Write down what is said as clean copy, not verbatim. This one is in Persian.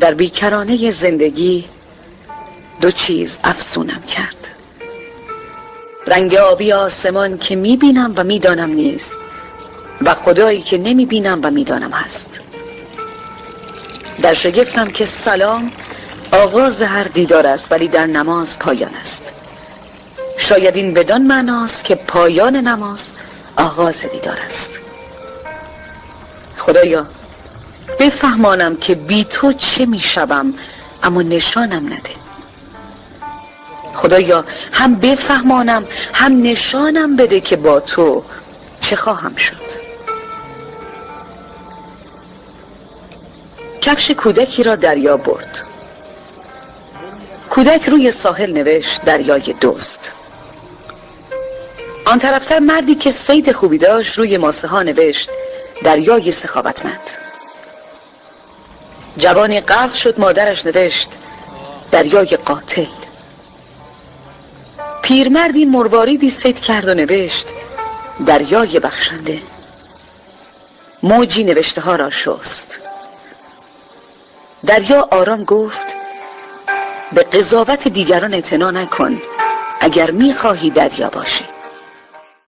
در بیکرانه زندگی دو چیز افسونم کرد: رنگ آبی آسمان که میبینم و میدانم نیست، و خدایی که نمیبینم و میدانم هست. در شگفتم که سلام آغاز هر دیدار است، ولی در نماز پایان است. شاید این بدان معناست که پایان نماز آغاز دیدار است. خدایا بفهمانم که بی تو چه میشوم، اما نشانم نده. خدایا هم بفهمانم هم نشانم بده که با تو چه خواهم شد. کفش کودکی را دریا برد. کودک روی ساحل نوشت دریای دوست. آن طرفتر مردی که صید خوبی داشت روی ماسه ها نوشت دریای سخاوتمند. جوانی غرق شد، مادرش نوشت دریای قاتل. پیرمردی مرواریدی صید کرد و نوشت دریای بخشنده. موجی نوشته ها را شست. دریا آرام گفت به قضاوت دیگران اعتنا نکن اگر میخواهی دریا باشی.